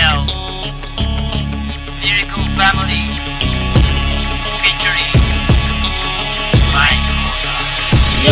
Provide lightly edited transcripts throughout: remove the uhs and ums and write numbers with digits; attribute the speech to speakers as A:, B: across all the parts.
A: Yo, Lyrical Family featuring Mike Musa.
B: Yo,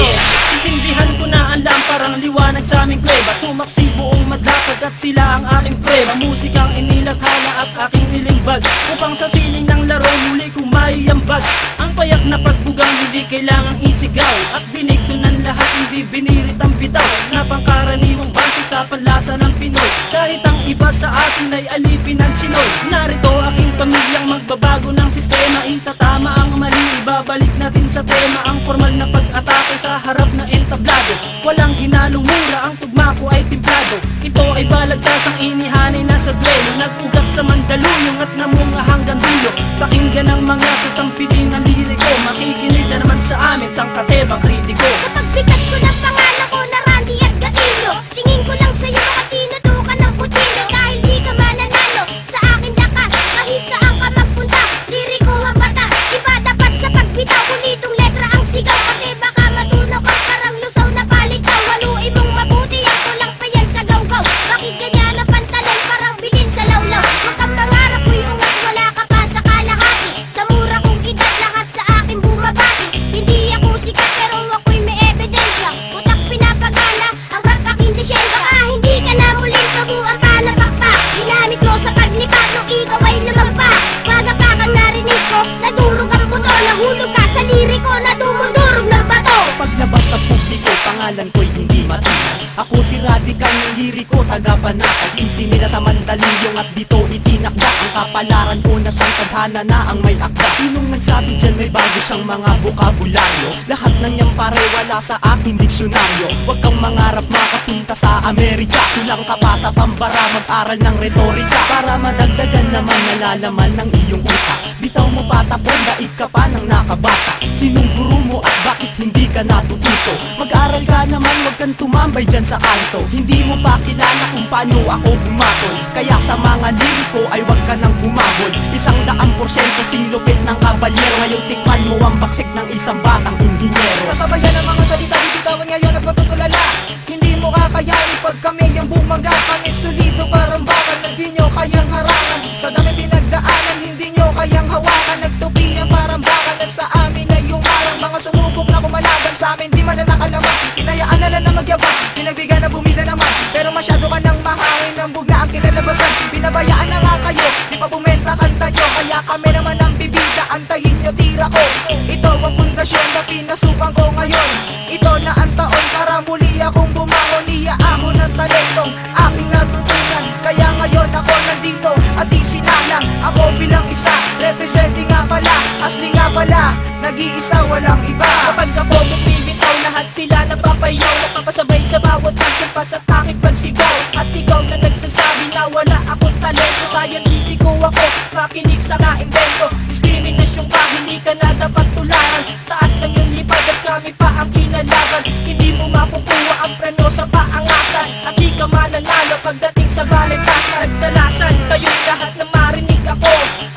B: sisindihan ko na ang lampara ng liwanag sa aming kuweba. Sumaksi buong madlakad at sila ang aking prueba. Musikang inilathala at aking nilimbag, upang sa siling ng laro muli kong maiambag. Ang payak na pagbugang hindi kailangang isigaw, at dinigto ng lahat hindi binirit ang bitaw, na pangkaraniwang base sa panlasa ng Pinoy. Kahit ang iba sa atin ay alipin ng Chinoy. Narito aking pamilyang magbabago ng sistema. Itatama ang mali, ibabalik natin sa tema ang formal na pag-atake sa harap na entablado. Walang hinalong mura, ang tugma ko ay timplado. Ito ay balagtasang inihanay na sa duelo, nag-ugat sa Mandaluyong at namunga hanggang dulo. Pakinggan ang mga sasampitin ng liriko, makikinig na naman sa amin sang katebang kritiko.
C: Sa pagbigas ko ng pangalan ko na Randy at Gatillo, tingin ko lang sa'yo at tinutukan ng kutsilyo. Dahil di ka mananalo sa akin lakas, kahit saan ka magpunta, liriko ang bata. Iba dapat sa pagbitaw, kulitong letra ang sigaw, kasi baka matunaw ka parang lusaw na palitaw. Haluin mong mabuti, ako lang pa yan sa gaw-gaw. Bakit ganyan na pantalon parang bilin sa lawlaw? Huwag kang mangarap mo'y ungas, wala ka pa sa kalahati. Sa mura kong edad, lahat sa akin bumabati. Hindi ako sikat pero ako'y may ebidensya. Utak pinapagana, ang rap aking lisensya. Baka hindi ka na muling kabuang palapakpak. Ginamit mo sa paglipat nung ikaw ay lumagpa. Pagapa kang narinig ko, nadurog ang buto. Nahulog ka sa liriko na dumudurog ng bato.
B: Paglabas sa publiko, pangalan ko'y hindi matinag. Ako si Radical ng liriko, taga-panatag. Isinila sa Mandaluyong at dito itinakda. Ang kapalaran ko na siyang tadhana na ang may akda. Sinong nagsabi dyan may bago siyang mga bokabularyo? Lahat ng niyang pare wala sa aking diksyonaryo. Huwag kang mangarap makapunta sa Amerika. Kulang ka pa sa pambara, mag-aral ng retorika, para madagdagan naman nalalaman ng iyong utak. Bitaw mo patapon, daig ka pa ng nakabata. Sinong guru mo at bakit hindi ka natututo? Mag-aral ka naman, huwag kang tumambay dyan sa kanto. Hindi mo pa kilala kung paano ako humatol, kaya sa mga liriko ay huwag ka nang humabol. 100% singlupit ng kabalyero, ngayon tikman mo ang baksik ng isang batang inhinyero.
D: Sasabayan ang mga salita, bibitawan ngayon at matutulala. Hindi mo kakayanin pag kami ang bumaga. Kami solido parang bakal na di nyo kayang harangan. Sa dami pinagdaanan, hindi nyo kayang hawakan. Nagtupian parang bakal at sa amin ay yung parang mga sumubok na kumalaban sa amin, di man na nakalaman. Hinayaan na lang na magyabang, pinagbigyan na bumida naman. Pero masyado ka nang mahangin, ng bugna ang kinalabasan. Binabayaan na nga kayo, di pa bumenta kanta nyo. Kaya kami naman ang bibida, antayin nyo tira ko. Ito ang pundasyon na pinasukan ko ngayon. Ito na ang taon para muli akong bumangon. Iyaahon ng talentong aking natutunan. Kaya ngayon ako nandito at isinalang ako bilang isa, representing nga pala, asli nga pala, nag-iisa walang iba.
B: Kapag ka po bumibitaw, lahat sila napapayaw, napapasabay sa bawat pagsampas at aking pagsigaw. At ikaw na nagsasabi na wala akong talento, scientifico ako, makinig sa naimbento. Diskriminasyon ka, hindi ka na dapat tularan. Taas ng iyong lipad at kami pa ang kinalaban. Hindi mo mapupuha ang preno sa paangasan, at di ka mananalo pagdating sa baligtasan. Nagdalasan kayong lahat na marinig ako.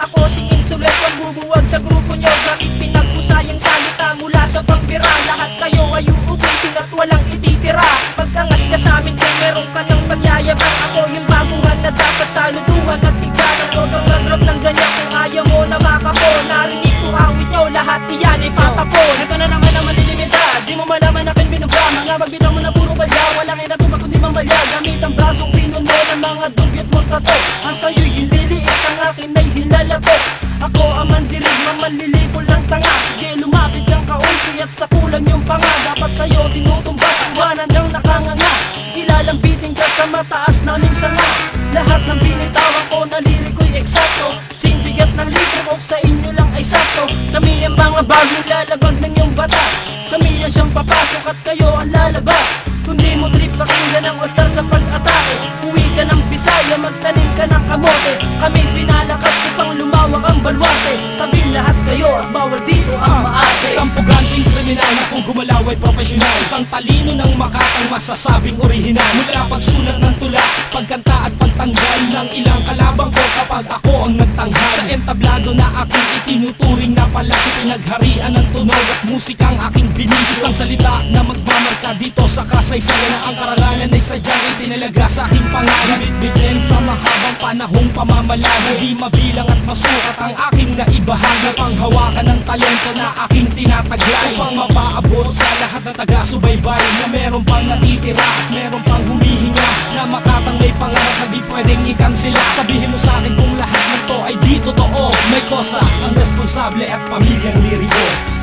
B: Ako si Insulet, ang bubuwag sa grupo nyo. Gamit pinagpusayang salita mula sa pangbira. Lahat kayo ay uubusin at walang ititira. Pag-angas ka sa amin kung meron ka ng pagyayabang. Ako yung baguhan na dapat saluduhan at tiganan. Huwag kang mag-rap ng ganyan kung ayaw mo na makapo. Narinig ko awit nyo, lahat iyan ay patapon. Ito na naman ang malilimita, di mo malaman aking binuga. Mga magbitaw mo na puro balya, walang inatuma kundi mamalya. Gamit ang brasong pinuno ng mga dugyot mo tato. Ang sa'yo'y hililiit, ang akin ay hilalato. Ako ang mandirig, mamanlilipo lang tanga. Sige lumapit kang kaunti at sa kulang yung panga. Dapat sa'yo tinutumbat ang buwanan ng nakanganga. Ilalambitin ka sa mataas naming sanga. Lahat ng binitawan ko na liriko'y eksakto. Singbigat ng litro sa inyo lang ay sakto. Kami ang mga bagong lalabag ng iyong batas. Kami ang siyang papasok at kayo ang lalabas. Kundi mo trip pakinggan ang wastar sa pag-atake. Uwi ka ng Bisaya, magtanim ka ng kamote. Kami pinalakas upang lumawak ang balwate. Tabi lahat kayo at bawal dito ang maate.
E: Isang puganting kriminal na kung gumalaw ay profesional. Isang talino ng makatang masasabing orihinal. Mula pagsulat ng tula, pagkanta at pagtanggal ng ilang kalabang ko kapag ako ang nagtanghal. Sa entablado na aking itinuturing na palaki, pinagharian ng tunog at musika ang aking binis. Isang salita na magmamarka dito sa kasaysayan na ang karangalan ay sadyang itinalaga sa aking pangalan. Bitbitin sa mahabang panahong pamamalagi, di mabilang at masukat ang aking naibahagi. Panghawakan ng talento na aking tinataglay upang mapaabot sa lahat ng taga-subaybay na meron pang natitira at meron pang humihinga na makatang may pangarap na di pwedeng ikansila. Sabihin mo sa akin kung lahat ng to ay di totoo. May kosa ang responsable at pamilyang liriko.